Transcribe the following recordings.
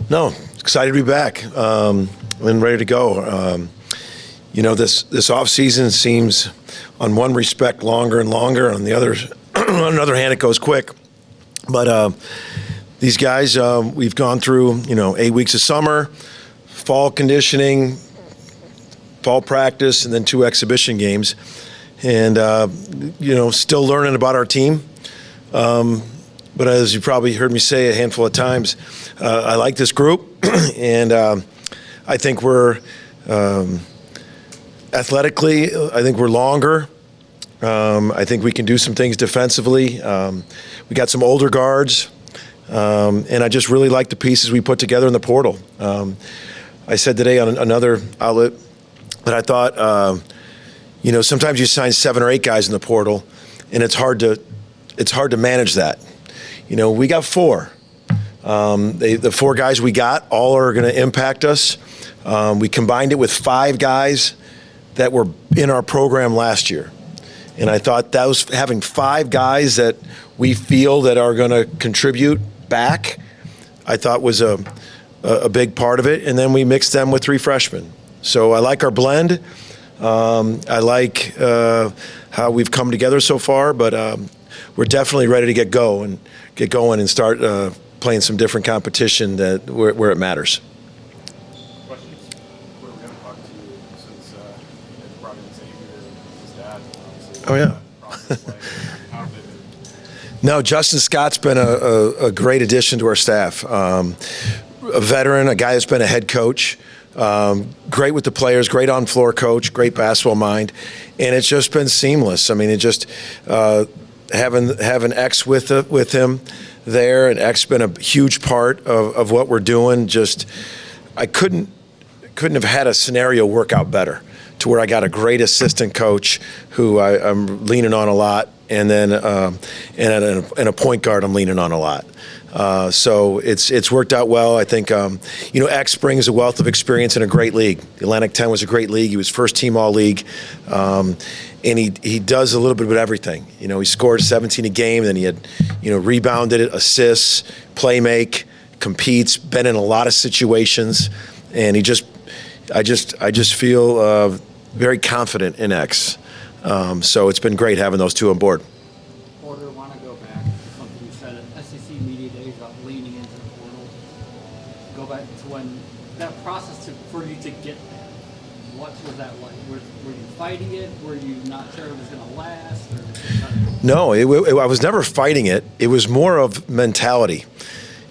No, excited to be back and ready to go. This off season seems, on one respect, longer and longer. On the other, on the other hand, it goes quick. But these guys, we've gone through 8 weeks of summer, fall conditioning, fall practice, and then 2 exhibition games, and still learning about our team. But as you probably heard me say a handful of times, I like this group, and I think we're athletically, I think we're longer. I think we can do some things defensively. We got some older guards, and I just really like the pieces we put together in the portal. I said today on another outlet that I thought, sometimes you sign 7 or 8 guys in the portal, and it's hard to manage that. We got 4. The 4 guys we got all are going to impact us. We combined it with 5 guys that were in our program last year. And I thought that was having 5 guys that we feel that are going to contribute back, I thought was a big part of it. And then we mixed them with 3 freshmen. So I like our blend. I like how we've come together so far, but we're definitely ready to get going and start playing some different competition where it matters. Questions? What are we going to talk to you since you brought in Xavier and his dad? Oh, yeah. How have they been? No, Justin Scott's been a great addition to our staff. A veteran, a guy that's been a head coach. Great with the players, great on-floor coach, great basketball mind, and it's just been seamless. I mean, it just having X with him there, and X been a huge part of what we're doing. Just I couldn't have had a scenario work out better, to where I got a great assistant coach who I'm leaning on a lot, and then and a point guard I'm leaning on a lot. So it's worked out well. I think X brings a wealth of experience in a great league. The Atlantic 10 was a great league. He was first team all league, and he does a little bit of everything. He scored 17 a game, then he had rebounded it, assists, play make, competes, been in a lot of situations, and I just feel very confident in X. So it's been great having those 2 on board. Porter, I want to go back to something you said at SEC Media Days about leaning into the portal. Go back to when that process for you to get there. What was that like? Were you fighting it? Were you not sure it was going to last? No, I was never fighting it. It was more of mentality.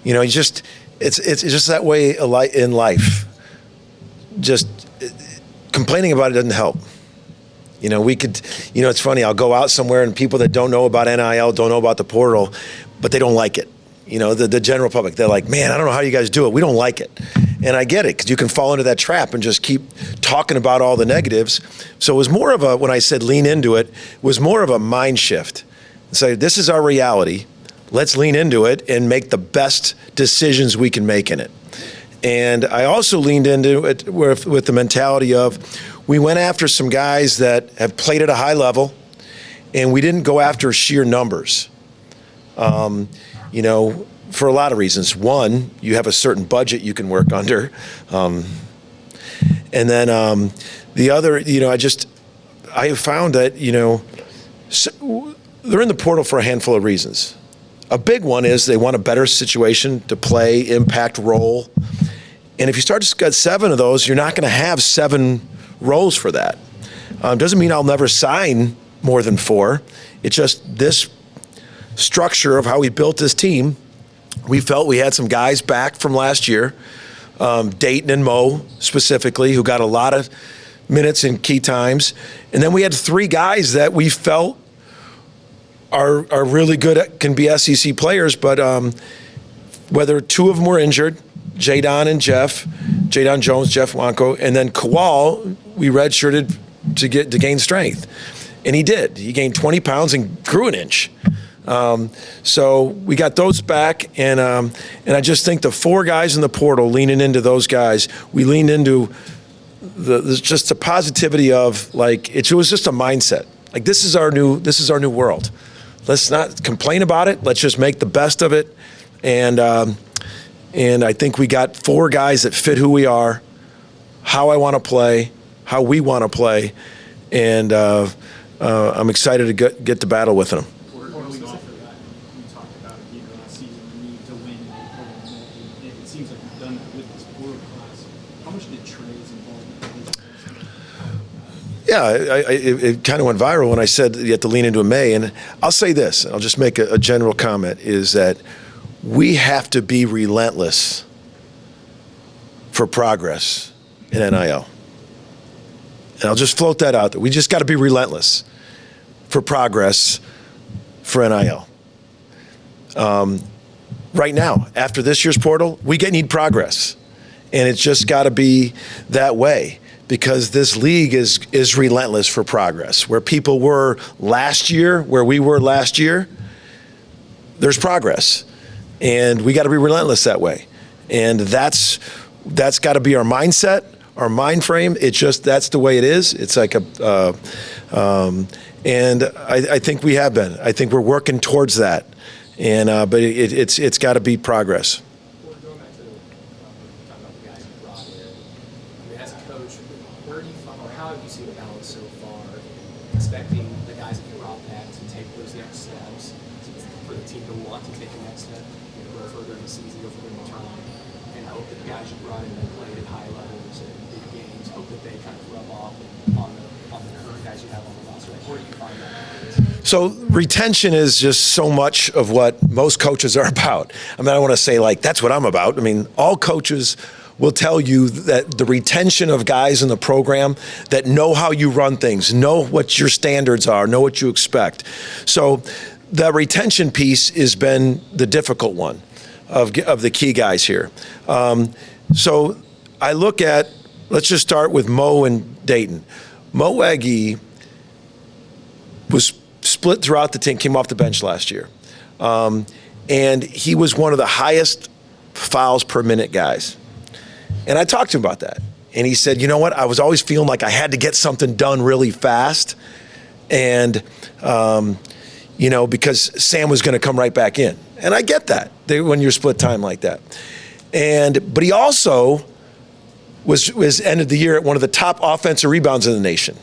It's just that way in life. Just complaining about it doesn't help. It's funny, I'll go out somewhere and people that don't know about NIL, don't know about the portal, but they don't like it. The general public, they're like, man, I don't know how you guys do it. We don't like it. And I get it, because you can fall into that trap and just keep talking about all the negatives. So it was more of when I said lean into it, was more of a mind shift. Say, this is our reality. Let's lean into it and make the best decisions we can make in it. And I also leaned into it with the mentality of, we went after some guys that have played at a high level, and we didn't go after sheer numbers. For a lot of reasons. One, you have a certain budget you can work under. And then the other, I have found that, they're in the portal for a handful of reasons. A big one is they want a better situation to play, impact, role. And if you start to get 7 of those, you're not going to have 7 roles for that. Doesn't mean I'll never sign more than 4. It's just this structure of how we built this team. We felt we had some guys back from last year, Dayton and Mo specifically, who got a lot of minutes in key times. And then we had 3 guys that we felt are really good, can be SEC players, but whether 2 of them were injured, Jadon Jones, Jeff Wanko, and then Kowal, we redshirted to gain strength. And he did. He gained 20 pounds and grew an inch. So we got those back, and I just think the 4 guys in the portal, leaning into those guys, we leaned into just the positivity of, like, it was just a mindset. Like, this is our new world. Let's not complain about it. Let's just make the best of it. And And I think we got 4 guys that fit who we are, how I want to play, how we want to play, and I'm excited to get to battle with them. Porter Moser, you talked about it being last season, the need to win. It seems like you've done that with this Porter class. How much did Trey's involvement in this? Yeah, it kind of went viral when I said you have to lean into a May. And I'll say this, I'll just make a general comment, is that we have to be relentless for progress in NIL. And I'll just float that out there. We just got to be relentless for progress for NIL. Right now, after this year's portal, we need progress. And it's just got to be that way, because this league is relentless for progress. Where people were last year, where we were last year, there's progress. And we got to be relentless that way. And that's got to be our mindset, our mind frame. It's just, that's the way it is. It's like and I think we have been. I think we're working towards that. And but it's got to be progress. Well, going back to talking about the guys you brought in, I mean, as a coach, where do you find, or how have you seen the balance so far, expecting the guys that you brought back to take those next steps, for the team to want to take the next step, go further in the season, go further in the tournament, and hope that the guys you brought in that played at high levels and big games, hope that they kind of rub off on the current guys you have on the roster? Like, where do you find that balance? So retention is just so much of what most coaches are about. I mean, I don't want to say like that's what I'm about. I mean, all coaches will tell you that the retention of guys in the program that know how you run things, know what your standards are, know what you expect. So the retention piece has been the difficult one of the key guys here. So I look at, let's just start with Mo and Dayton. Mo Eggy was split throughout the team, came off the bench last year. And he was one of the highest fouls per minute guys. And I talked to him about that. And he said, you know what, I was always feeling like I had to get something done really fast. And, because Sam was going to come right back in. And I get that when you're split time like that. But he also was ended the year at one of the top offensive rebounds in the nation.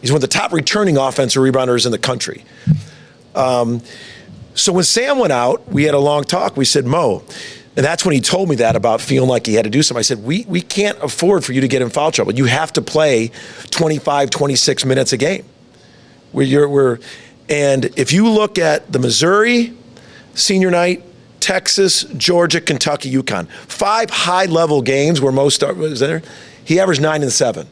He's one of the top returning offensive rebounders in the country. So when Sam went out, we had a long talk. We said, Mo, and that's when he told me that about feeling like he had to do something. I said, we can't afford for you to get in foul trouble. You have to play 25, 26 minutes a game. And if you look at the Missouri senior night, Texas, Georgia, Kentucky, UConn, 5 high-level games where Mo was there, he averaged 9 and 7.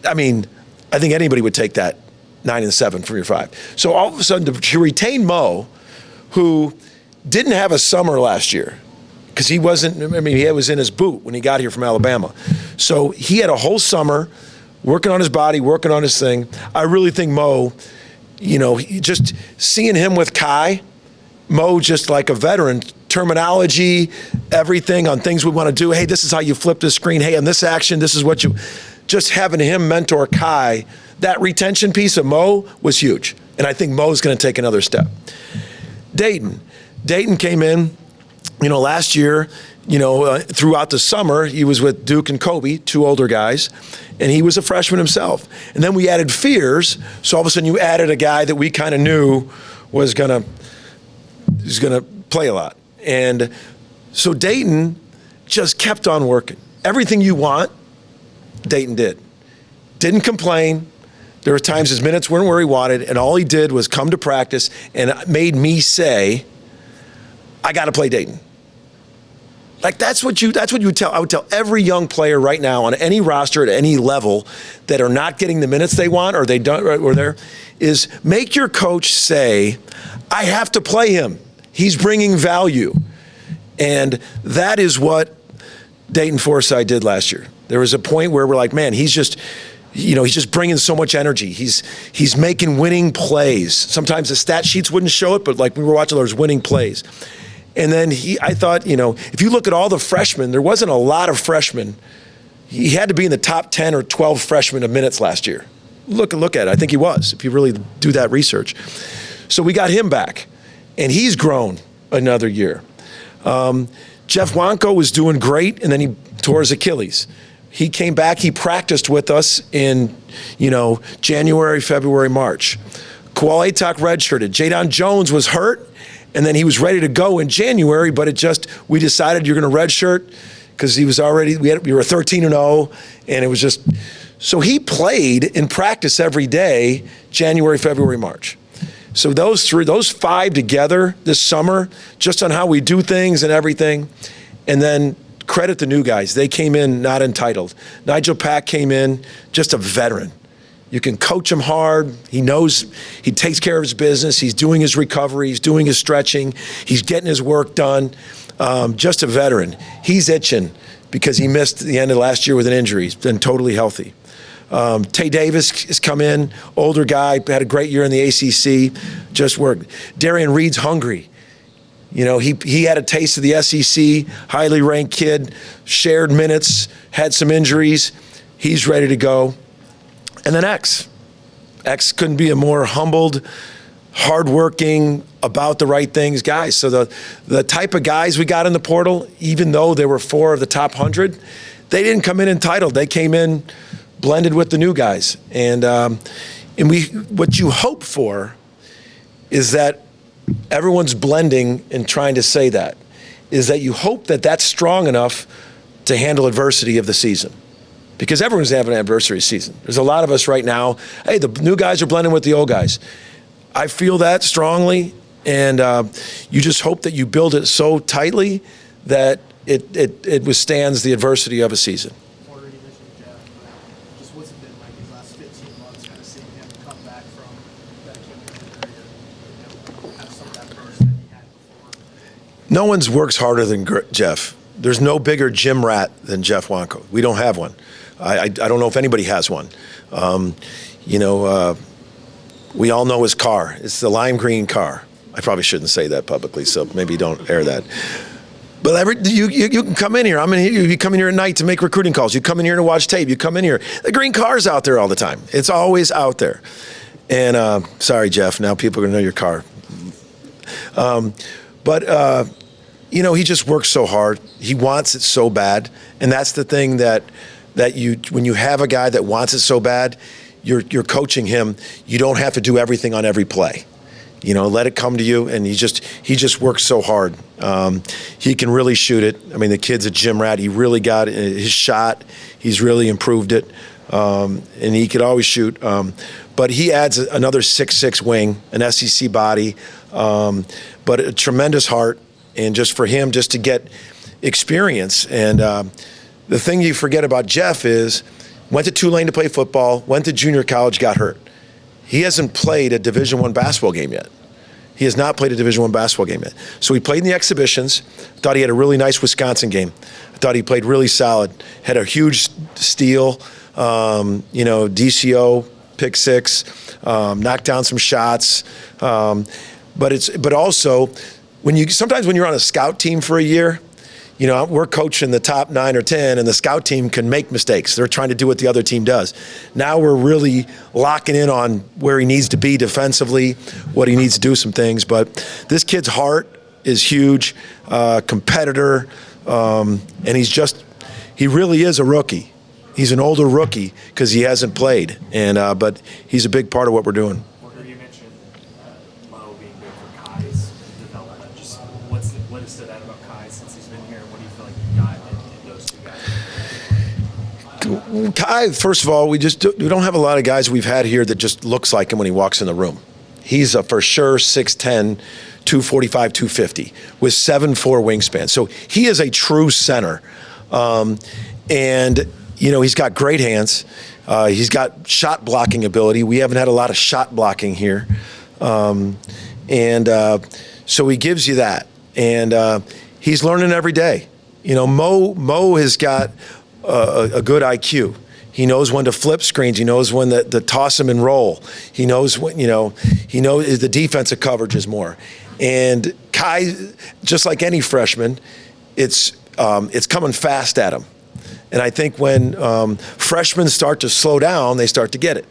I mean, I think anybody would take that 9 and 7 from your 5. So all of a sudden, to retain Mo, who didn't have a summer last year, because he was in his boot when he got here from Alabama. So he had a whole summer working on his body, working on his thing. I really think Mo, just seeing him with Kai, Mo just like a veteran, terminology, everything on things we want to do. Hey, this is how you flip the screen. Hey, on this action, this is what you... Just having him mentor Kai, that retention piece of Mo was huge. And I think Mo's going to take another step. Dayton came in, last year, throughout the summer, he was with Duke and Kobe, 2 older guys, and he was a freshman himself. And then we added Fears, so all of a sudden you added a guy that we kind of knew was going to play a lot. And so Dayton just kept on working. Everything you want, Dayton did. Didn't complain. There were times his minutes weren't where he wanted, and all he did was come to practice and made me say, I got to play Dayton. Like that's what you would tell. I would tell every young player right now on any roster at any level that are not getting the minutes they want or they don't or there is make your coach say, I have to play him. He's bringing value. And that is what Dayton Forsythe did last year. There was a point where we're like, man, he's just bringing so much energy. He's making winning plays. Sometimes the stat sheets wouldn't show it, but like we were watching those winning plays. And then I thought, if you look at all the freshmen, there wasn't a lot of freshmen. He had to be in the top 10 or 12 freshmen of minutes last year. Look at it. I think he was, if you really do that research. So we got him back, and he's grown another year. Jeff Wanko was doing great, and then he tore his Achilles. He came back. He practiced with us in, January, February, March. Kual Atok redshirted. Jadon Jones was hurt, and then he was ready to go in January, but we decided you're going to redshirt because he was already, we were 13-0, and it was just, so he played in practice every day, January, February, March. So those 5 together this summer, just on how we do things and everything, and then credit the new guys. They came in not entitled. Nigel Pack came in just a veteran. You can coach him hard. He knows, he takes care of his business. He's doing his recovery. He's doing his stretching. He's getting his work done. Just a veteran. He's itching because he missed the end of last year with an injury. He's been totally healthy. Tay Davis has come in, older guy, had a great year in the ACC, just worked. Darian Reed's hungry. He had a taste of the SEC, highly ranked kid, shared minutes, had some injuries. He's ready to go. And then X couldn't be a more humbled, hardworking, about the right things guys. So the type of guys we got in the portal, even though there were 4 of the top 100, they didn't come in entitled. They came in blended with the new guys. And what you hope for is that everyone's blending and trying to say that, is that you hope that that's strong enough to handle adversity of the season. Because everyone's having an adversity season. There's a lot of us right now, hey, the new guys are blending with the old guys. I feel that strongly, and you just hope that you build it so tightly that it withstands the adversity of a season. Porter, you mentioned Jeff, but just what's it been like these last 15 months, kind of seeing him come back from that Achilles injury and have some of that burst that he had before? No one's works harder than Jeff. There's no bigger gym rat than Jeff Wanko. We don't have one. I don't know if anybody has one. We all know his car. It's the lime green car. I probably shouldn't say that publicly, so maybe don't air that. But you can come in here. You come in here at night to make recruiting calls. You come in here to watch tape. You come in here. The green car's out there all the time. It's always out there. And sorry, Jeff. Now people are going to know your car. He just works so hard. He wants it so bad, and that's the thing that when you have a guy that wants it so bad, you're coaching him. You don't have to do everything on every play. Let it come to you, and he just works so hard. He can really shoot it. I mean, the kid's a gym rat. He really got his shot. He's really improved it, and he could always shoot. But he adds another 6'6" wing, an SEC body, but a tremendous heart. And just for him, just to get experience. And the thing you forget about Jeff is, went to Tulane to play football, went to junior college, got hurt. He hasn't played a Division I basketball game yet. He has not played a Division I basketball game yet. So he played in the exhibitions. Thought he had a really nice Wisconsin game. I thought he played really solid. Had a huge steal, DCO, pick 6, knocked down some shots. But also, sometimes when you're on a scout team for a year, we're coaching the top 9 or 10, and the scout team can make mistakes. They're trying to do what the other team does. Now we're really locking in on where he needs to be defensively, what he needs to do some things. But this kid's heart is huge, competitor, and he really is a rookie. He's an older rookie because he hasn't played, but he's a big part of what we're doing. Porter, you mentioned Mo being good for Kai's development. Just what has stood out about Kai since he's been here? What do you feel like you got in those two guys? Kai, first of all, we don't have a lot of guys we've had here that just looks like him when he walks in the room. He's a for sure 6'10", 245, 250 with 7'4" wingspan. So he is a true center. He's got great hands. He's got shot blocking ability. We haven't had a lot of shot blocking here. So he gives you that. And he's learning every day. Mo has got a good IQ. He knows when to flip screens. He knows when to toss them and roll. He knows when, he knows the defensive coverage is more. And Kai, just like any freshman, it's coming fast at him. And I think when freshmen start to slow down, they start to get it.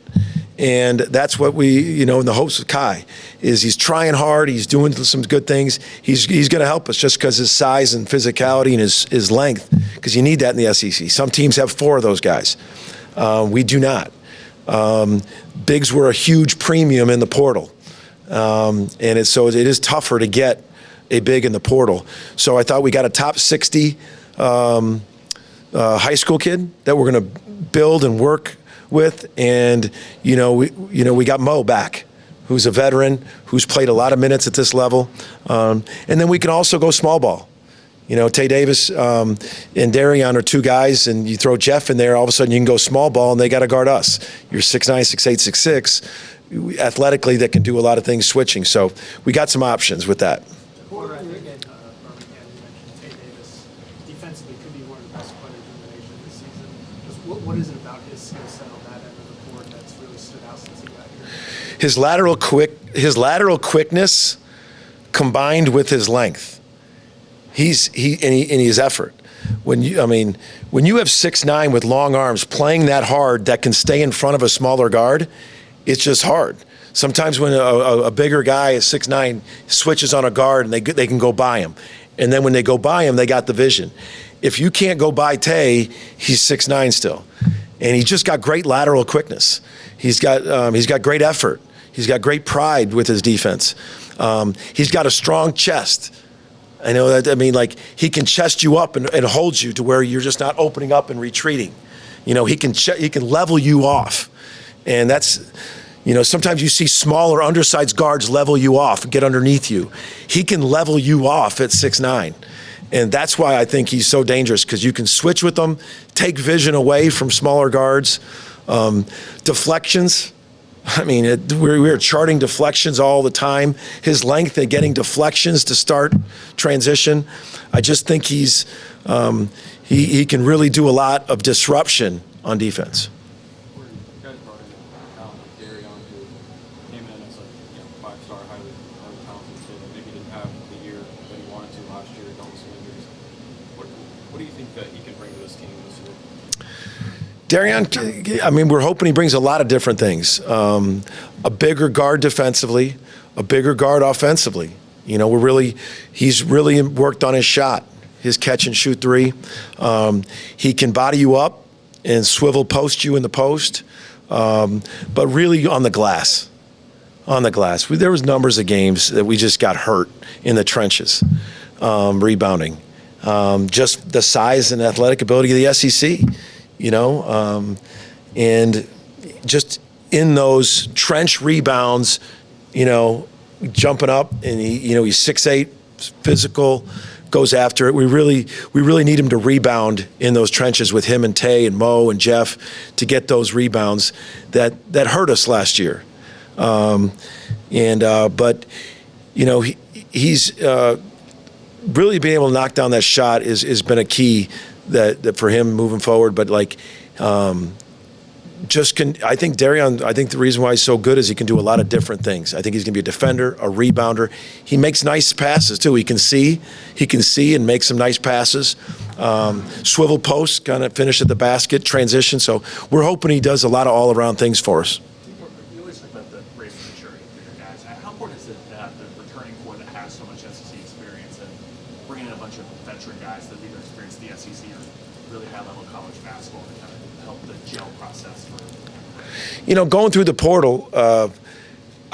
And that's what we, in the hopes of Kai, is he's trying hard, he's doing some good things. He's going to help us just because his size and physicality and his length, because you need that in the SEC. Some teams have 4 of those guys. We do not. Bigs were a huge premium in the portal. And so it is tougher to get a big in the portal. So I thought we got a top 60 high school kid that we're going to build and work with, and we got Mo back, who's a veteran, who's played a lot of minutes at this level, and then we can also go small ball. Tay Davis and Darian are 2 guys, and you throw Jeff in there, all of a sudden you can go small ball, and they got to guard us. You're 6'9", 6'8", 6'6", athletically that can do a lot of things switching. So we got some options with that. Porter, I think at Birmingham, you mentioned Tay Davis. Defensively, could be one of the best players in the nation this season. Just what is it about his skill set on that end of the court that's really stood out since he got here? His lateral quickness combined with his length. He's in his effort. When you have 6'9" with long arms playing that hard that can stay in front of a smaller guard, it's just hard. Sometimes when a bigger guy is 6'9" switches on a guard and they can go by him, and then when they go by him, they got the vision. If you can't go by Tay, he's 6'9" still, and he's just got great lateral quickness. He's got great effort. He's got great pride with his defense. He's got a strong chest. I know that. He can chest you up and hold you to where you're just not opening up and retreating. He can level you off, and that's. Sometimes you see smaller, undersized guards level you off and get underneath you. He can level you off at 6'9". And that's why I think he's so dangerous, because you can switch with him, take vision away from smaller guards. Deflections. We're charting deflections all the time. His length at getting deflections to start transition. I just think he can really do a lot of disruption on defense. You guys brought in a talent like Darian, who came in as a 5-star, highly talented kid, and maybe didn't have the year that he wanted to last year, dealt with some injuries. What do you think that he can bring to this team this year? Darian, we're hoping he brings a lot of different things. A bigger guard defensively, a bigger guard offensively. He's really worked on his shot, his catch and shoot 3. He can body you up and swivel post you in the post, but really on the glass. On the glass. There was numbers of games that we just got hurt in the trenches, rebounding. Just the size and athletic ability of the SEC. And just in those trench rebounds, jumping up, and he's 6'8", physical, goes after it. We really need him to rebound in those trenches with him and Tay and Mo and Jeff to get those rebounds that hurt us last year. But he's really being able to knock down that shot has been a key that for him moving forward. But I think Darian, the reason why he's so good is he can do a lot of different things. I think he's going to be a defender, a rebounder. He makes nice passes too. He can see and make some nice passes. Swivel post, kind of finish at the basket, transition. So we're hoping he does a lot of all-around things for us. You always talk about the race of maturity for your guys. How important is it that the returning core that has so much SEC experience and bringing in a bunch of veteran guys that have either experienced the SEC or really high-level college basketball to kind of help the gel process for? Going through the portal, I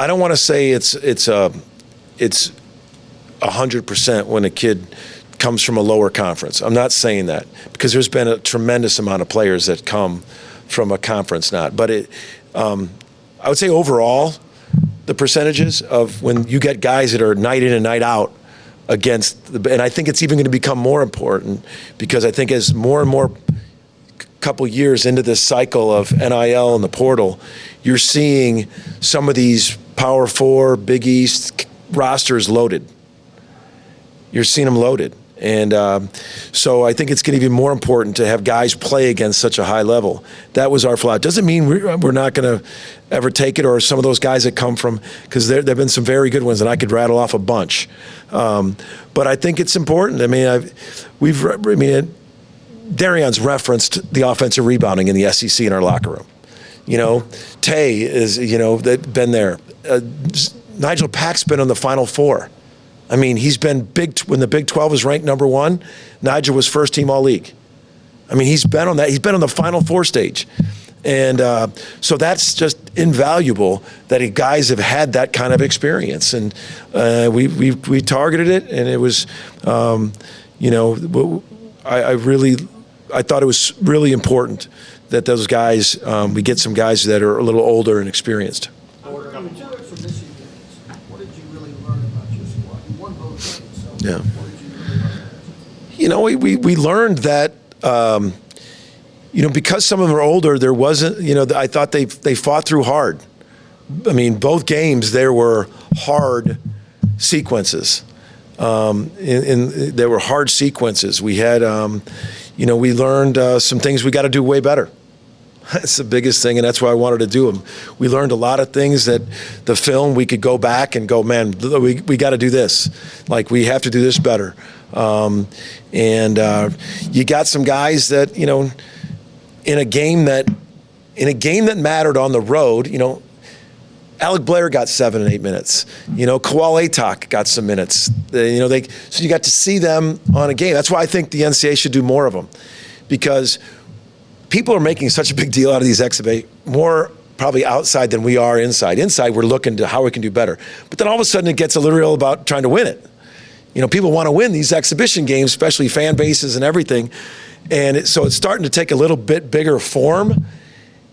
don't want to say it's 100% when a kid comes from a lower conference. I'm not saying that, because there's been a tremendous amount of players that come from a conference not. But I would say overall, the percentages of when you get guys that are night in and night out against and I think it's even going to become more important, because I think as more and more couple years into this cycle of NIL and the portal, you're seeing some of these Power 4, Big East rosters loaded. You're seeing them loaded. And so I think it's going to be more important to have guys play against such a high level. That was our flaw. Doesn't mean we're not going to ever take it, or some of those guys that come from, because there have been some very good ones, and I could rattle off a bunch. But I think it's important. Darian's referenced the offensive rebounding in the SEC in our locker room. Tay is, that been there. Nigel Pack's been on the Final Four. I mean, he's been big when the Big 12 was ranked number 1. Nigel was first team All-League. I mean, he's been on that. He's been on the Final Four stage. And so that's just invaluable that guys have had that kind of experience. And we targeted it, and it was, I thought it was really important that those guys, we get some guys that are a little older and experienced. Porter, from this year's games, what did you really learn about your squad? You won both games, so Yeah. what did you really learn? We learned that, because some of them are older, there wasn't, I thought they fought through hard. I mean, both games, there were hard sequences. There were hard sequences. We had, we learned some things we got to do way better. That's the biggest thing, and that's why I wanted to do them. We learned a lot of things that the film, we could go back and go, man, we got to do this. Like, we have to do this better. You got some guys that, in a game that mattered on the road, Alec Blair got 7 and 8 minutes. Kawal Atok got some minutes. So you got to see them on a game. That's why I think the NCAA should do more of them, because people are making such a big deal out of these exhibitions, more probably outside than we are inside. Inside, we're looking to how we can do better. But then all of a sudden, it gets a little real about trying to win it. People want to win these exhibition games, especially fan bases and everything. And so it's starting to take a little bit bigger form.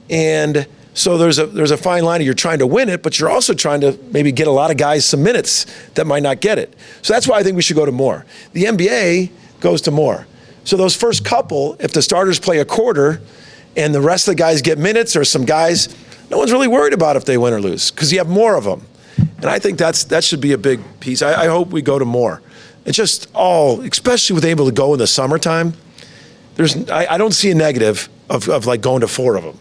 And so there's a fine line of you're trying to win it, but you're also trying to maybe get a lot of guys some minutes that might not get it. So that's why I think we should go to more. The NBA goes to more. So those first couple, if the starters play a quarter and the rest of the guys get minutes, or some guys, no one's really worried about if they win or lose, because you have more of them. And I think that should be a big piece. I hope we go to more. It's just especially with able to go in the summertime, I don't see a negative of like going to 4 of them.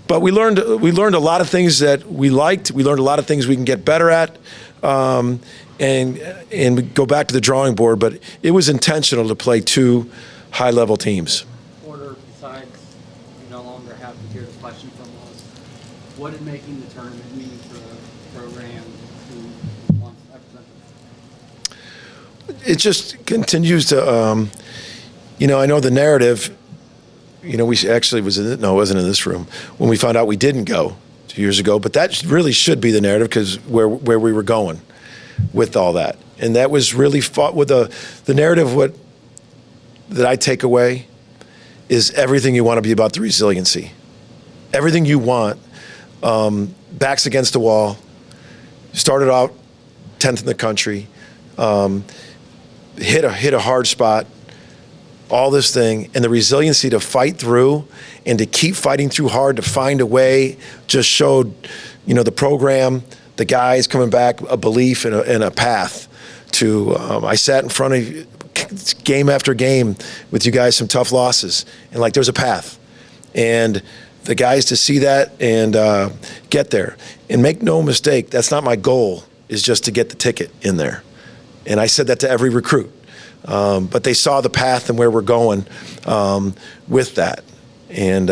But we learned a lot of things that we liked. We learned a lot of things we can get better at, and we go back to the drawing board. But it was intentional to play 2 high-level teams. Porter, besides you no longer have to hear the question from us, what did making the tournament mean for the program who wants represented? It just continues to, I know the narrative. We actually it wasn't in this room when we found out we didn't go 2 years ago. But that really should be the narrative, because where we were going with all that, and that was really fought with the narrative. That I take away is everything you want to be about the resiliency, everything you want. Backs against the wall. Started out 10th in the country. Hit a hard spot. All this thing, and the resiliency to fight through and to keep fighting through hard to find a way just showed, the program, the guys coming back, a belief and a path to, I sat in front of you, game after game with you guys, some tough losses, and like there's a path. And the guys to see that and get there. And make no mistake, that's not my goal, is just to get the ticket in there. And I said that to every recruit. But they saw the path and where we're going with that. And,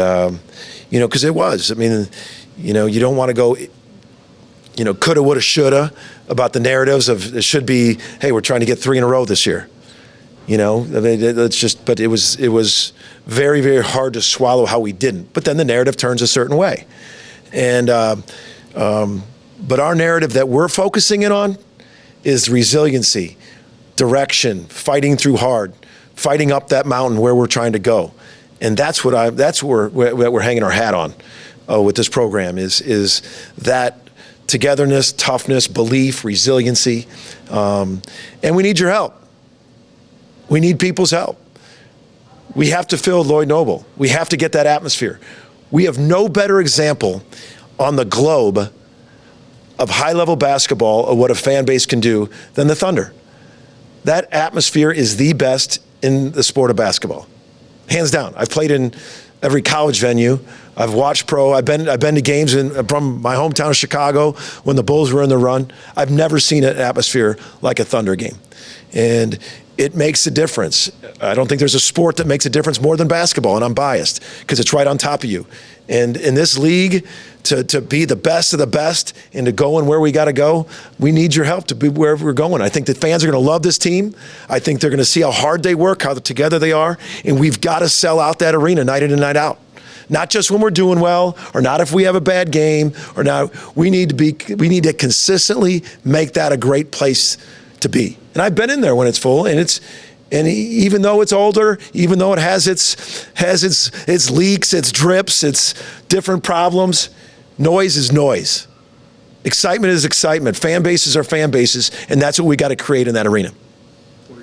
because it was. I mean, you don't want to go, coulda, woulda, shoulda about the narratives of it should be, hey, we're trying to get 3 in a row this year. It's just, but it was very, very hard to swallow how we didn't. But then the narrative turns a certain way. And, but our narrative that we're focusing in on is resiliency. Direction, fighting through hard, fighting up that mountain where we're trying to go, and that's where we're hanging our hat on with this program is that togetherness, toughness, belief, resiliency, and we need your help. We need people's help. We have to fill Lloyd Noble. We have to get that atmosphere. We have no better example on the globe of high-level basketball of what a fan base can do than the Thunder. That atmosphere is the best in the sport of basketball, hands down. I've played in every college venue. I've watched pro. I've been to games from my hometown of Chicago when the Bulls were in the run. I've never seen an atmosphere like a Thunder game, And it makes a difference. I don't think there's a sport that makes a difference more than basketball, and I'm biased because it's right on top of you. And in this league, to be the best of the best and to go in where we got to go, we need your help to be wherever we're going. I think the fans are going to love this team. I think they're going to see how hard they work, how together they are, and we've got to sell out that arena night in and night out. Not just when we're doing well, or not if we have a bad game, or not. We need to consistently make that a great place to be. And I've been in there when it's full, and even though it's older, even though it has its leaks, its drips, its different problems, noise is noise. Excitement is excitement. Fan bases are fan bases, and that's what we got to create in that arena.